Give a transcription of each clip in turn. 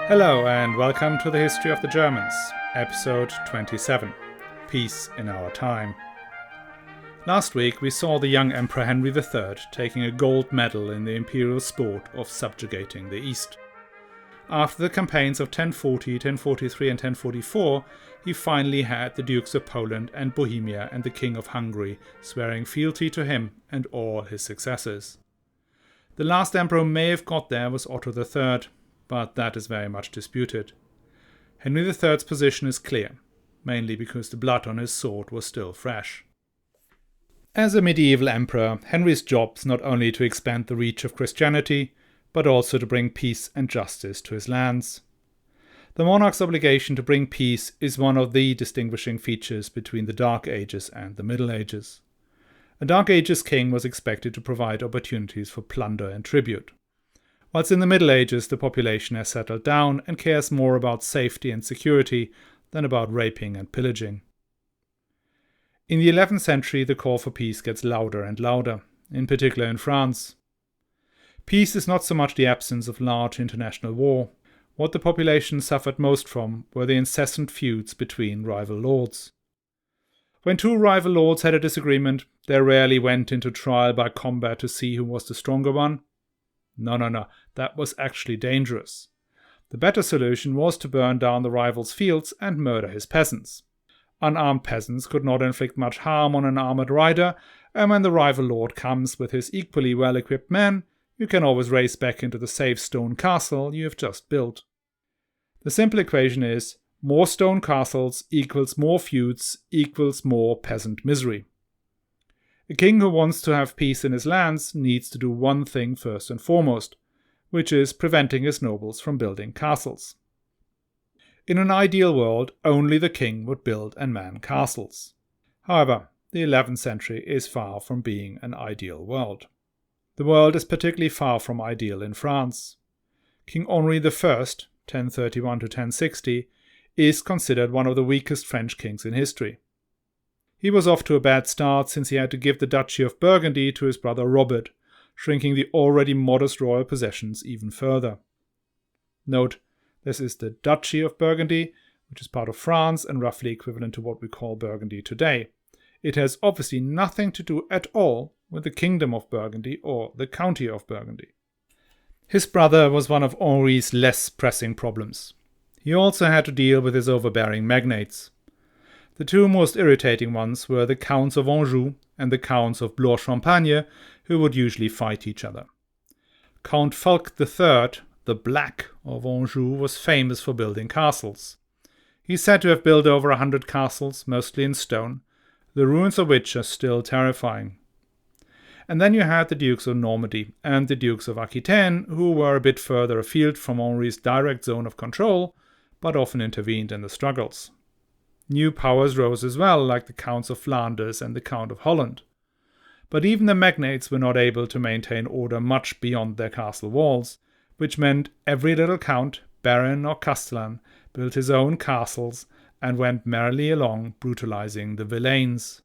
Hello and welcome to the History of the Germans, episode 27, Peace in Our Time. Last week we saw the young Emperor Henry III taking a gold medal in the imperial sport of subjugating the East. After the campaigns of 1040, 1043 and 1044, he finally had the Dukes of Poland and Bohemia and the King of Hungary swearing fealty to him and all his successors. The last emperor who may have got there was Otto III, but that is very much disputed. Henry III's position is clear, mainly because the blood on his sword was still fresh. As a medieval emperor, Henry's job is not only to expand the reach of Christianity, but also to bring peace and justice to his lands. The monarch's obligation to bring peace is one of the distinguishing features between the Dark Ages and the Middle Ages. A Dark Ages king was expected to provide opportunities for plunder and tribute, whilst in the Middle Ages the population has settled down and cares more about safety and security than about raping and pillaging. In the 11th century the call for peace gets louder and louder, in particular in France. Peace is not so much the absence of large international war. What the population suffered most from were the incessant feuds between rival lords. When two rival lords had a disagreement, they rarely went into trial by combat to see who was the stronger one. No, that was actually dangerous. The better solution was to burn down the rival's fields and murder his peasants. Unarmed peasants could not inflict much harm on an armored rider, and when the rival lord comes with his equally well-equipped men, you can always race back into the safe stone castle you have just built. The simple equation is, more stone castles equals more feuds equals more peasant misery. A king who wants to have peace in his lands needs to do one thing first and foremost, which is preventing his nobles from building castles. In an ideal world, only the king would build and man castles. However, the 11th century is far from being an ideal world. The world is particularly far from ideal in France. King Henri I, 1031 to 1060, is considered one of the weakest French kings in history. He was off to a bad start since he had to give the Duchy of Burgundy to his brother Robert, shrinking the already modest royal possessions even further. Note, this is the Duchy of Burgundy, which is part of France and roughly equivalent to what we call Burgundy today. It has obviously nothing to do at all with the Kingdom of Burgundy or the County of Burgundy. His brother was one of Henri's less pressing problems. He also had to deal with his overbearing magnates. The two most irritating ones were the Counts of Anjou and the Counts of Blois-Champagne, who would usually fight each other. Count Fulk III, the Black of Anjou, was famous for building castles. He is said to have built over 100 castles, mostly in stone, the ruins of which are still terrifying. And then you had the Dukes of Normandy and the Dukes of Aquitaine, who were a bit further afield from Henri's direct zone of control, but often intervened in the struggles. New powers rose as well, like the Counts of Flanders and the Count of Holland. But even the magnates were not able to maintain order much beyond their castle walls, which meant every little count, baron or castellan built his own castles and went merrily along brutalizing the villeins.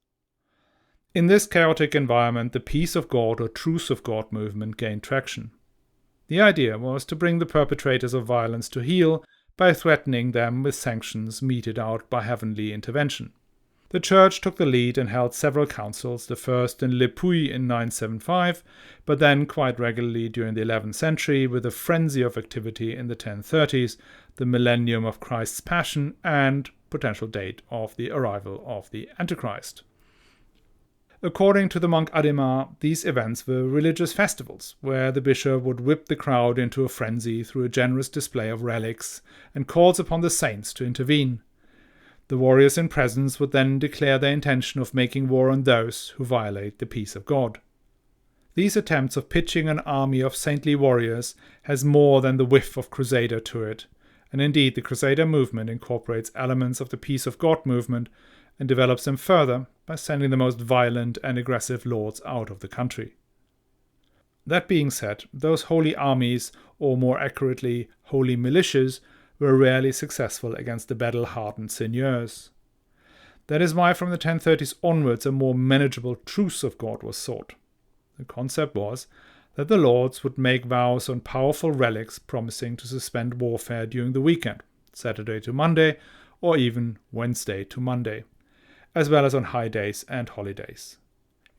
In this chaotic environment, the Peace of God or Truce of God movement gained traction. The idea was to bring the perpetrators of violence to heel by threatening them with sanctions meted out by heavenly intervention. The Church took the lead and held several councils, the first in Le Puy in 975, but then quite regularly during the 11th century with a frenzy of activity in the 1030s, the millennium of Christ's Passion and potential date of the arrival of the Antichrist. According to the monk Adhemar, these events were religious festivals, where the bishop would whip the crowd into a frenzy through a generous display of relics and calls upon the saints to intervene. The warriors in presence would then declare their intention of making war on those who violate the peace of God. These attempts of pitching an army of saintly warriors has more than the whiff of crusader to it, and indeed the crusader movement incorporates elements of the peace of God movement and develops them further by sending the most violent and aggressive lords out of the country. That being said, those holy armies, or more accurately, holy militias, were rarely successful against the battle-hardened seigneurs. That is why from the 1030s onwards a more manageable truce of God was sought. The concept was that the lords would make vows on powerful relics promising to suspend warfare during the weekend, Saturday to Monday, or even Wednesday to Monday, as well as on high days and holidays.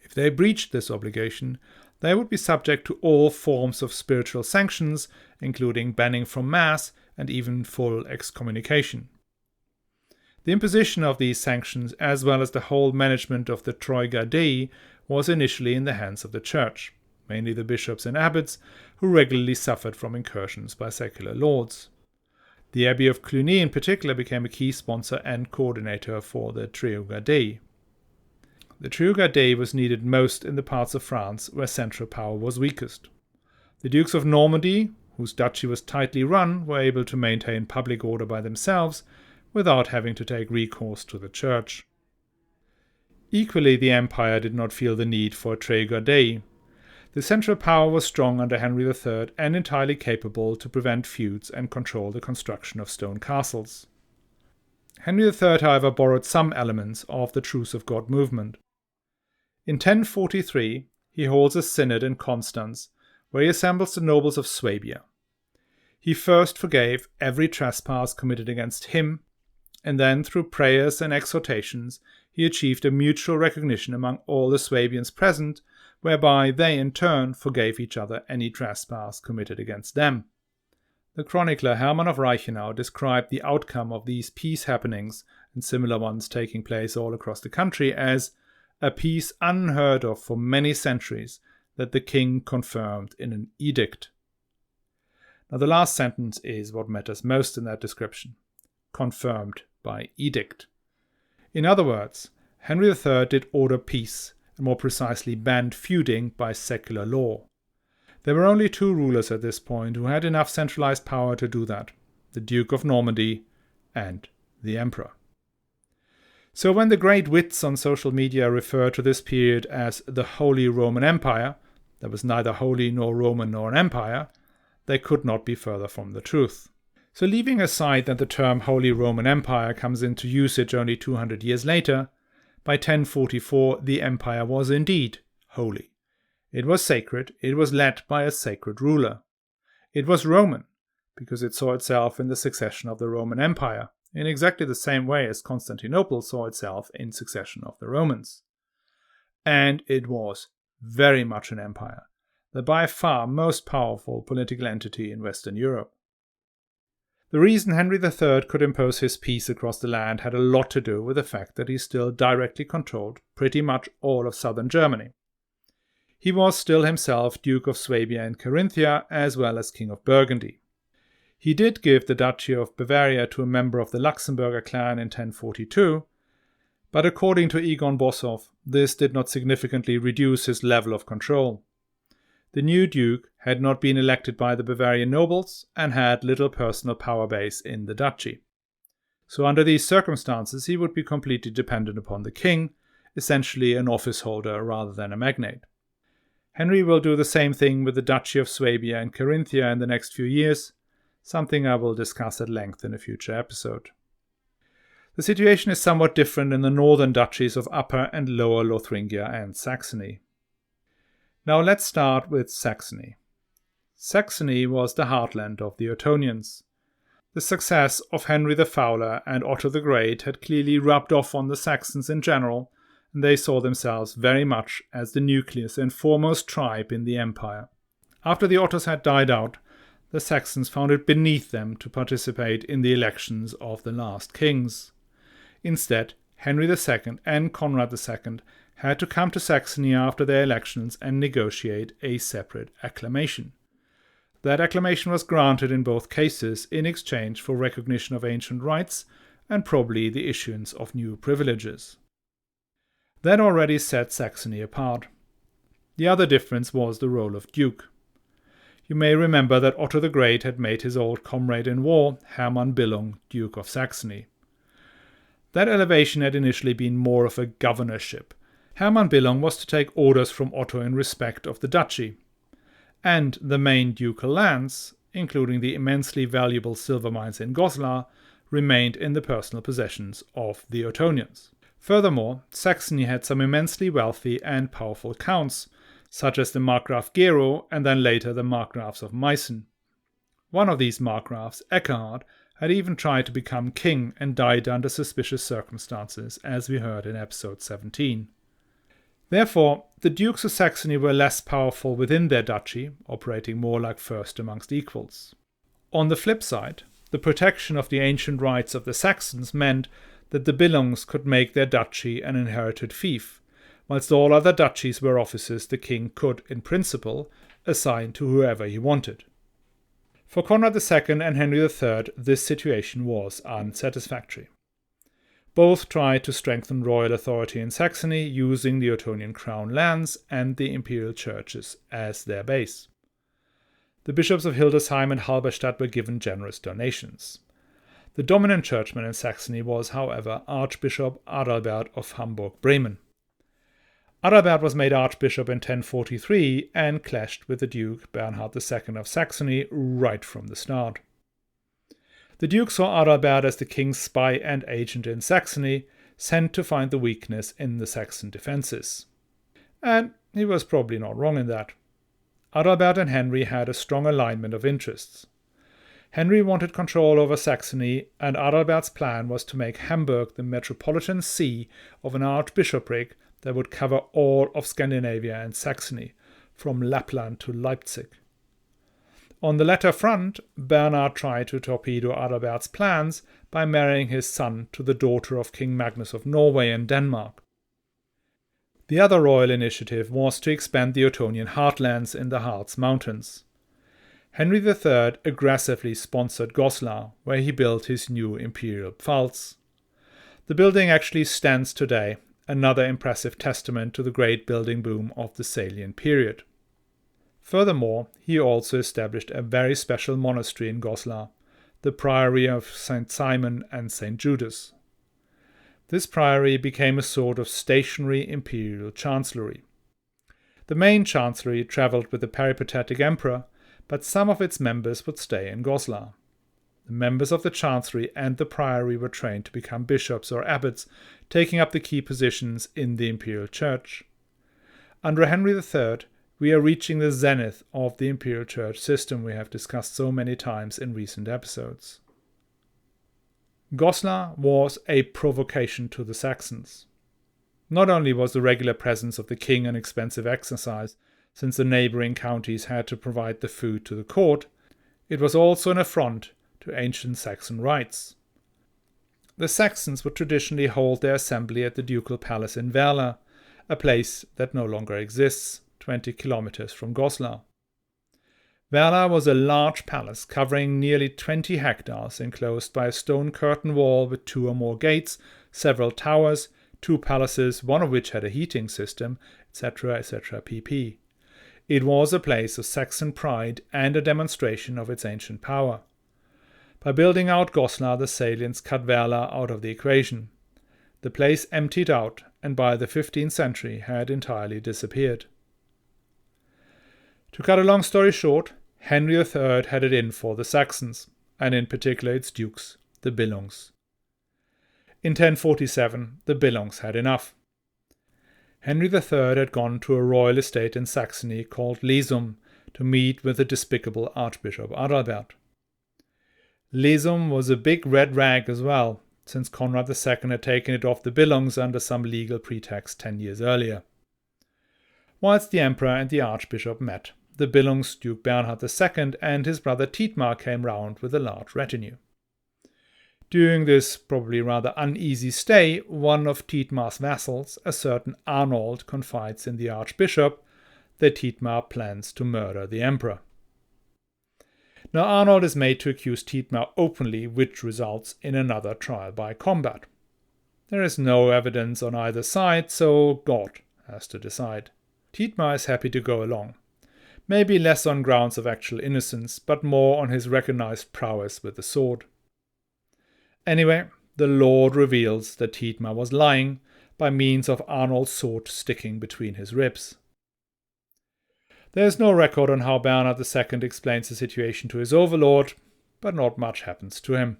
If they breached this obligation, they would be subject to all forms of spiritual sanctions, including banning from Mass and even full excommunication. The imposition of these sanctions, as well as the whole management of the Troika Dei, was initially in the hands of the Church, mainly the bishops and abbots, who regularly suffered from incursions by secular lords. The Abbey of Cluny in particular became a key sponsor and coordinator for the Troika Dei. The Troika Dei was needed most in the parts of France where central power was weakest. The Dukes of Normandy, whose duchy was tightly run, were able to maintain public order by themselves without having to take recourse to the Church. Equally, the Empire did not feel the need for a Troika Dei. The central power was strong under Henry III and entirely capable to prevent feuds and control the construction of stone castles. Henry III, however, borrowed some elements of the Truce of God movement. In 1043, he holds a synod in Constance, where he assembles the nobles of Swabia. He first forgave every trespass committed against him, and then, through prayers and exhortations, he achieved a mutual recognition among all the Swabians present, whereby they in turn forgave each other any trespass committed against them. The chronicler Hermann of Reichenau described the outcome of these peace happenings, and similar ones taking place all across the country, as a peace unheard of for many centuries that the king confirmed in an edict. Now the last sentence is what matters most in that description. Confirmed by edict. In other words, Henry III did order peace, and more precisely banned feuding by secular law. There were only two rulers at this point who had enough centralized power to do that, the Duke of Normandy and the Emperor. So when the great wits on social media refer to this period as the Holy Roman Empire, there was neither holy nor Roman nor an empire, they could not be further from the truth. So leaving aside that the term Holy Roman Empire comes into usage only 200 years later, by 1044 the empire was indeed holy. It was sacred, it was led by a sacred ruler. It was Roman, because it saw itself in the succession of the Roman Empire, in exactly the same way as Constantinople saw itself in succession of the Romans. And it was very much an empire, the by far most powerful political entity in Western Europe. The reason Henry III could impose his peace across the land had a lot to do with the fact that he still directly controlled pretty much all of southern Germany. He was still himself Duke of Swabia and Carinthia, as well as King of Burgundy. He did give the Duchy of Bavaria to a member of the Luxemburger clan in 1042, but according to Egon Boshoff, this did not significantly reduce his level of control. The new duke had not been elected by the Bavarian nobles and had little personal power base in the duchy. So under these circumstances he would be completely dependent upon the king, essentially an office holder rather than a magnate. Henry will do the same thing with the Duchy of Swabia and Carinthia in the next few years, something I will discuss at length in a future episode. The situation is somewhat different in the northern duchies of Upper and Lower Lothringia and Saxony. Now let's start with Saxony. Saxony was the heartland of the Ottonians. The success of Henry the Fowler and Otto the Great had clearly rubbed off on the Saxons in general, and they saw themselves very much as the nucleus and foremost tribe in the empire. After the Ottos had died out, the Saxons found it beneath them to participate in the elections of the last kings. Instead, Henry II and Conrad II had to come to Saxony after their elections and negotiate a separate acclamation. That acclamation was granted in both cases in exchange for recognition of ancient rights and probably the issuance of new privileges. That already set Saxony apart. The other difference was the role of duke. You may remember that Otto the Great had made his old comrade in war, Hermann Billung, Duke of Saxony. That elevation had initially been more of a governorship. Hermann Billung was to take orders from Otto in respect of the duchy, and the main ducal lands, including the immensely valuable silver mines in Goslar, remained in the personal possessions of the Ottonians. Furthermore, Saxony had some immensely wealthy and powerful counts, such as the Markgraf Gero and then later the Markgrafs of Meissen. One of these Markgrafs, Eckhard, had even tried to become king and died under suspicious circumstances, as we heard in episode 17. Therefore, the Dukes of Saxony were less powerful within their duchy, operating more like first amongst equals. On the flip side, the protection of the ancient rights of the Saxons meant that the Billungs could make their duchy an inherited fief, whilst all other duchies were offices the king could, in principle, assign to whoever he wanted. For Conrad II and Henry III, this situation was unsatisfactory. Both tried to strengthen royal authority in Saxony using the Ottonian crown lands and the imperial churches as their base. The bishops of Hildesheim and Halberstadt were given generous donations. The dominant churchman in Saxony was, however, Archbishop Adalbert of Hamburg-Bremen. Adalbert was made archbishop in 1043 and clashed with the Duke Bernhard II of Saxony right from the start. The Duke saw Adalbert as the king's spy and agent in Saxony, sent to find the weakness in the Saxon defences. And he was probably not wrong in that. Adalbert and Henry had a strong alignment of interests. Henry wanted control over Saxony, and Adalbert's plan was to make Hamburg the metropolitan see of an archbishopric that would cover all of Scandinavia and Saxony, from Lapland to Leipzig. On the latter front, Bernhard tried to torpedo Adalbert's plans by marrying his son to the daughter of King Magnus of Norway and Denmark. The other royal initiative was to expand the Ottonian heartlands in the Harz Mountains. Henry III aggressively sponsored Goslar, where he built his new imperial pfalz. The building actually stands today, another impressive testament to the great building boom of the Salian period. Furthermore, he also established a very special monastery in Goslar, the Priory of St. Simon and St. Judas. This priory became a sort of stationary imperial chancellery. The main chancellery travelled with the peripatetic emperor, but some of its members would stay in Goslar. The members of the chancellery and the priory were trained to become bishops or abbots, taking up the key positions in the imperial church. Under Henry III, we are reaching the zenith of the imperial church system we have discussed so many times in recent episodes. Goslar was a provocation to the Saxons. Not only was the regular presence of the king an expensive exercise, since the neighbouring counties had to provide the food to the court, it was also an affront to ancient Saxon rights. The Saxons would traditionally hold their assembly at the ducal palace in Werla, a place that no longer exists, 20 kilometers from Goslar. Werla was a large palace covering nearly 20 hectares, enclosed by a stone curtain wall with 2 or more gates, several towers, 2 palaces, one of which had a heating system, etc., etc. pp. It was a place of Saxon pride and a demonstration of its ancient power. By building out Goslar, the Salians cut Werla out of the equation. The place emptied out and by the 15th century had entirely disappeared. To cut a long story short, Henry III had it in for the Saxons, and in particular its dukes, the Billungs. In 1047, the Billungs had enough. Henry III had gone to a royal estate in Saxony called Lesum to meet with the despicable Archbishop Adalbert. Lesum was a big red rag as well, since Conrad II had taken it off the Billungs under some legal pretext 10 years earlier. Whilst the emperor and the archbishop met, the Billungs' Duke Bernhard II and his brother Thietmar came round with a large retinue. During this probably rather uneasy stay, one of Thietmar's vassals, a certain Arnold, confides in the archbishop that Thietmar plans to murder the emperor. Now Arnold is made to accuse Thietmar openly, which results in another trial by combat. There is no evidence on either side, so God has to decide. Thietmar is happy to go along. Maybe less on grounds of actual innocence, but more on his recognized prowess with the sword. Anyway, the Lord reveals that Thietmar was lying by means of Arnold's sword sticking between his ribs. There is no record on how Bernhard II explains the situation to his overlord, but not much happens to him.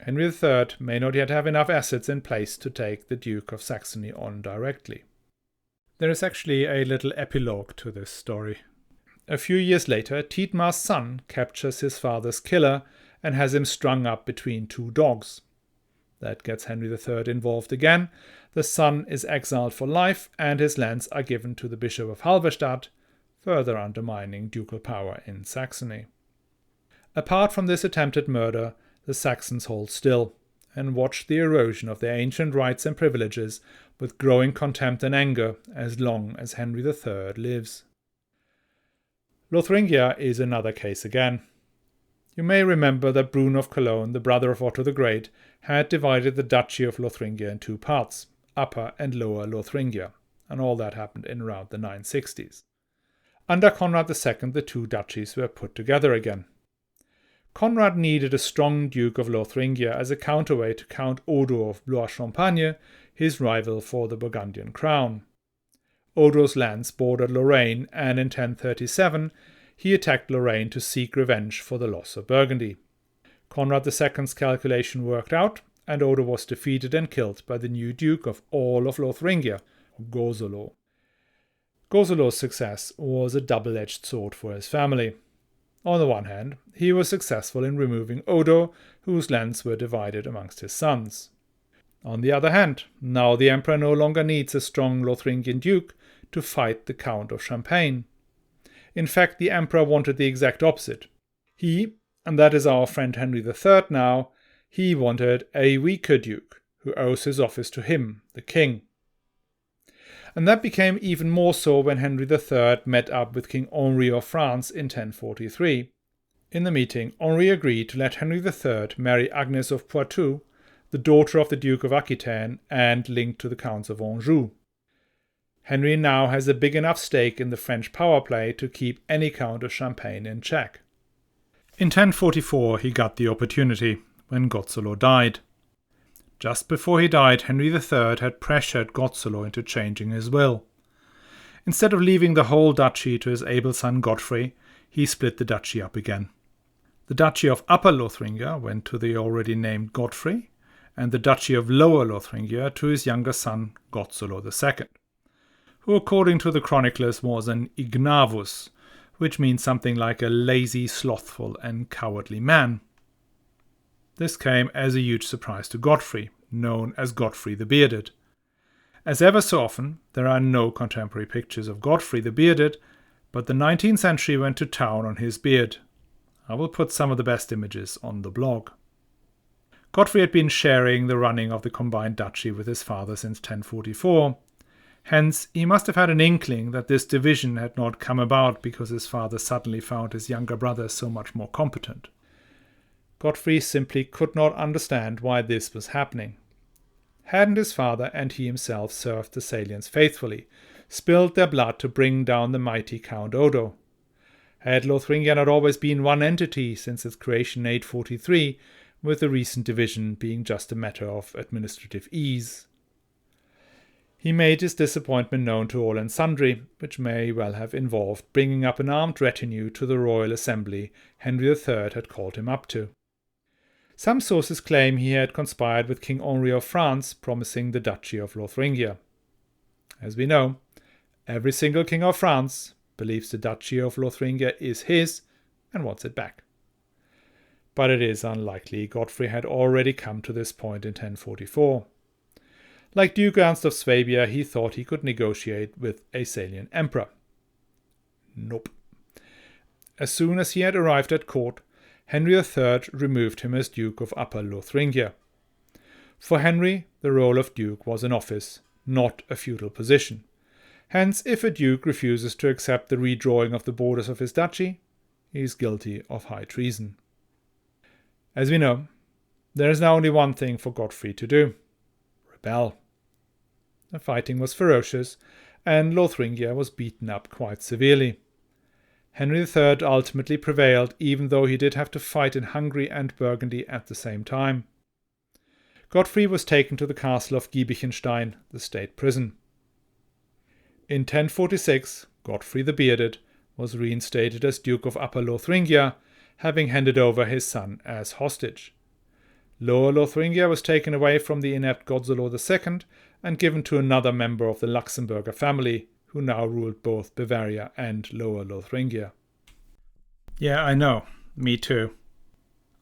Henry III may not yet have enough assets in place to take the Duke of Saxony on directly. There is actually a little epilogue to this story. A few years later, Tidmar's son captures his father's killer and has him strung up between two dogs. That gets Henry III involved again. The son is exiled for life and his lands are given to the Bishop of Halberstadt, further undermining ducal power in Saxony. Apart from this attempted murder, the Saxons hold still and watch the erosion of their ancient rights and privileges with growing contempt and anger as long as Henry III lives. Lothringia is another case again. You may remember that Bruno of Cologne, the brother of Otto the Great, had divided the Duchy of Lothringia in two parts, Upper and Lower Lothringia, and all that happened in around the 960s. Under Conrad II, the two duchies were put together again. Conrad needed a strong Duke of Lothringia as a counterweight to Count Odo of Blois-Champagne, his rival for the Burgundian crown. Odo's lands bordered Lorraine, and in 1037 he attacked Lorraine to seek revenge for the loss of Burgundy. Conrad II's calculation worked out, and Odo was defeated and killed by the new Duke of all of Lothringia, Gosolo. Gosolo's success was a double-edged sword for his family. On the one hand, he was successful in removing Odo, whose lands were divided amongst his sons. On the other hand, now the emperor no longer needs a strong Lothringian duke to fight the Count of Champagne. In fact, the emperor wanted the exact opposite. He, and that is our friend Henry III now, he wanted a weaker duke, who owes his office to him, the king. And that became even more so when Henry III met up with King Henri of France in 1043. In the meeting, Henri agreed to let Henry III marry Agnes of Poitou, the daughter of the Duke of Aquitaine and linked to the Counts of Anjou. Henry now has a big enough stake in the French power play to keep any Count of Champagne in check. In 1044 he got the opportunity, when Gozzolo died. Just before he died, Henry III had pressured Gozzolo into changing his will. Instead of leaving the whole duchy to his able son Godfrey, he split the duchy up again. The Duchy of Upper Lothringia went to the already named Godfrey, and the Duchy of Lower Lothringia to his younger son Gozzolo II, who according to the chroniclers was an ignavus, which means something like a lazy, slothful and cowardly man. This came as a huge surprise to Godfrey, known as Godfrey the Bearded. As ever so often, there are no contemporary pictures of Godfrey the Bearded, but the 19th century went to town on his beard. I will put some of the best images on the blog. Godfrey had been sharing the running of the combined duchy with his father since 1044. Hence, he must have had an inkling that this division had not come about because his father suddenly found his younger brother so much more competent. Godfrey simply could not understand why this was happening. Hadn't his father and he himself served the Salians faithfully, spilled their blood to bring down the mighty Count Odo? Had Lothringia not always been one entity since its creation in 843, with the recent division being just a matter of administrative ease? He made his disappointment known to all and sundry, which may well have involved bringing up an armed retinue to the royal assembly Henry III had called him up to. Some sources claim he had conspired with King Henri of France, promising the Duchy of Lothringia. As we know, every single king of France believes the Duchy of Lothringia is his and wants it back. But it is unlikely Godfrey had already come to this point in 1044. Like Duke Ernst of Swabia, he thought he could negotiate with a Salian emperor. Nope. As soon as he had arrived at court, Henry III removed him as Duke of Upper Lothringia. For Henry, the role of Duke was an office, not a feudal position. Hence, if a Duke refuses to accept the redrawing of the borders of his duchy, he is guilty of high treason. As we know, there is now only one thing for Godfrey to do: rebel. The fighting was ferocious, and Lothringia was beaten up quite severely. Henry III ultimately prevailed, even though he did have to fight in Hungary and Burgundy at the same time. Godfrey was taken to the castle of Giebichenstein, the state prison. In 1046, Godfrey the Bearded was reinstated as Duke of Upper Lothringia, having handed over his son as hostage. Lower Lothringia was taken away from the inept Gozzolo II and given to another member of the Luxemburger family, who now ruled both Bavaria and Lower Lothringia. Yeah, I know. Me too.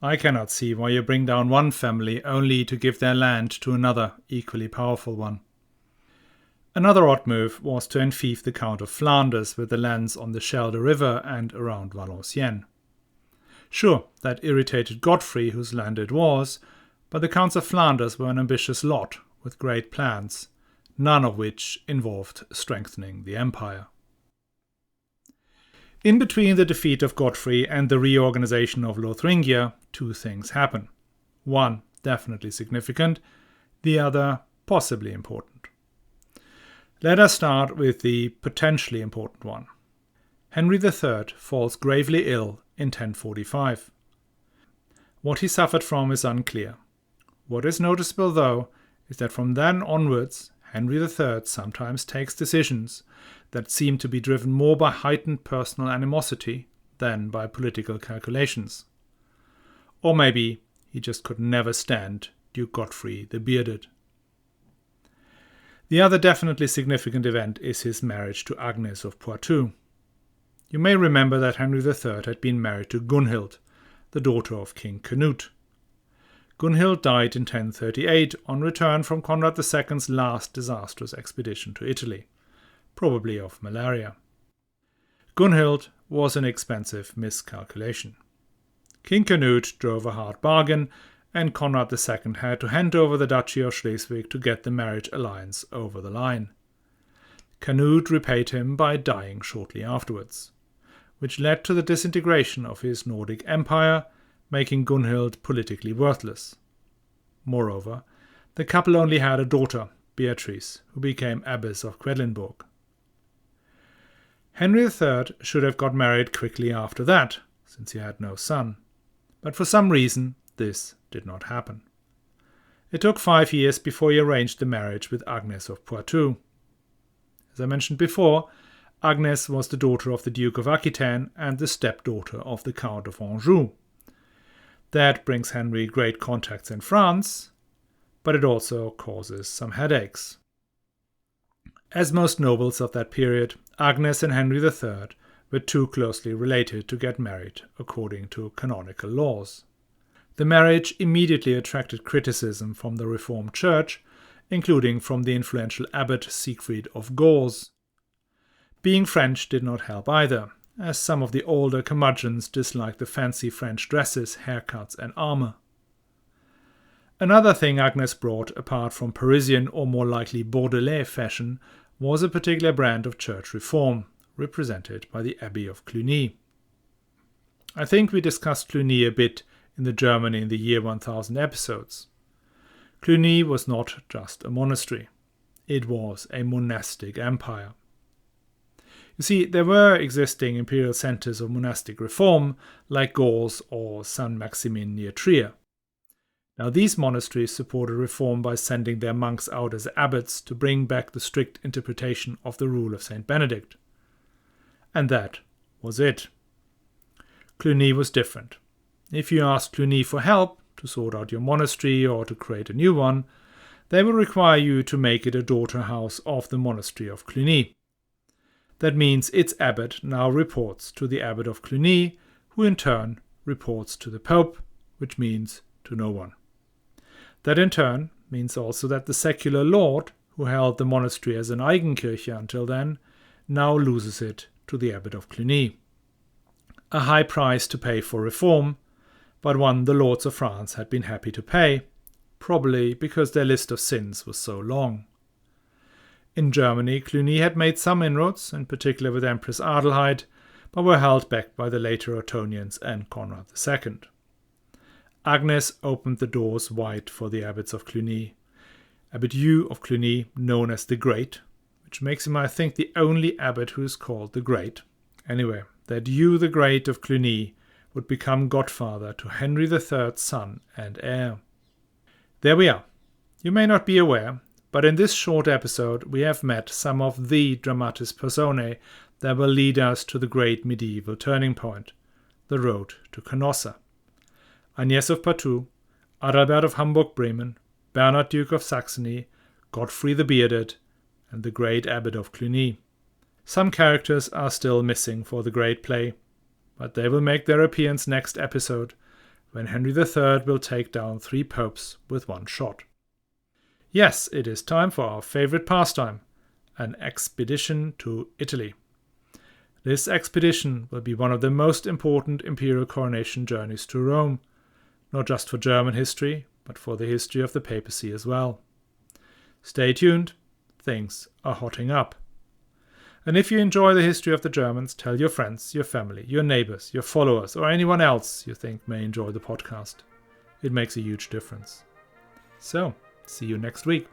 I cannot see why you bring down one family only to give their land to another, equally powerful one. Another odd move was to enfeoff the Count of Flanders with the lands on the Schelde River and around Valenciennes. Sure, that irritated Godfrey, whose land it was, but the Counts of Flanders were an ambitious lot with great plans, none of which involved strengthening the empire. In between the defeat of Godfrey and the reorganization of Lothringia, two things happen. One definitely significant, the other possibly important. Let us start with the potentially important one. Henry III falls gravely ill in 1045. What he suffered from is unclear. What is noticeable, though, is that from then onwards, Henry III sometimes takes decisions that seem to be driven more by heightened personal animosity than by political calculations. Or maybe he just could never stand Duke Godfrey the Bearded. The other definitely significant event is his marriage to Agnes of Poitou. You may remember that Henry III had been married to Gunhild, the daughter of King Canute. Gunhild died in 1038 on return from Conrad II's last disastrous expedition to Italy, probably of malaria. Gunhild was an expensive miscalculation. King Canute drove a hard bargain, and Conrad II had to hand over the Duchy of Schleswig to get the marriage alliance over the line. Canute repaid him by dying shortly afterwards, which led to the disintegration of his Nordic empire, making Gunhild politically worthless. Moreover, the couple only had a daughter, Beatrice, who became Abbess of Quedlinburg. Henry III should have got married quickly after that, since he had no son, but for some reason this did not happen. It took 5 years before he arranged the marriage with Agnes of Poitou. As I mentioned before, Agnes was the daughter of the Duke of Aquitaine and the stepdaughter of the Count of Anjou. That brings Henry great contacts in France, but it also causes some headaches. As most nobles of that period, Agnes and Henry III were too closely related to get married according to canonical laws. The marriage immediately attracted criticism from the Reformed Church, including from the influential abbot Siegfried of Gauls. Being French did not help either, as some of the older curmudgeons disliked the fancy French dresses, haircuts, and armor. Another thing Agnes brought, apart from Parisian or more likely Bordelais fashion, was a particular brand of church reform, represented by the Abbey of Cluny. I think we discussed Cluny a bit in the Germany in the year 1000 episodes. Cluny was not just a monastery. It was a monastic empire. You see, there were existing imperial centers of monastic reform, like Gauls or Saint-Maximin near Trier. Now these monasteries supported reform by sending their monks out as abbots to bring back the strict interpretation of the rule of Saint Benedict. And that was it. Cluny was different. If you asked Cluny for help to sort out your monastery or to create a new one, they would require you to make it a daughter house of the monastery of Cluny. That means its abbot now reports to the abbot of Cluny, who in turn reports to the Pope, which means to no one. That in turn means also that the secular lord, who held the monastery as an Eigenkirche until then, now loses it to the abbot of Cluny. A high price to pay for reform, but one the lords of France had been happy to pay, probably because their list of sins was so long. In Germany, Cluny had made some inroads, in particular with Empress Adelheid, but were held back by the later Ottonians and Conrad II. Agnes opened the doors wide for the abbots of Cluny. Abbot Hugh of Cluny, known as the Great, which makes him, I think, the only abbot who is called the Great. Anyway, that Hugh the Great of Cluny would become godfather to Henry III's son and heir. There we are. You may not be aware, but in this short episode we have met some of the dramatis personae that will lead us to the great medieval turning point, the road to Canossa. Agnes of Poitou, Adalbert of Hamburg-Bremen, Bernard Duke of Saxony, Godfrey the Bearded, and the great Abbot of Cluny. Some characters are still missing for the great play, but they will make their appearance next episode, when Henry III will take down 3 popes with one shot. Yes, it is time for our favorite pastime, an expedition to Italy. This expedition will be one of the most important imperial coronation journeys to Rome, not just for German history, but for the history of the papacy as well. Stay tuned, things are hotting up. And if you enjoy the history of the Germans, tell your friends, your family, your neighbors, your followers, or anyone else you think may enjoy the podcast. It makes a huge difference. So, see you next week.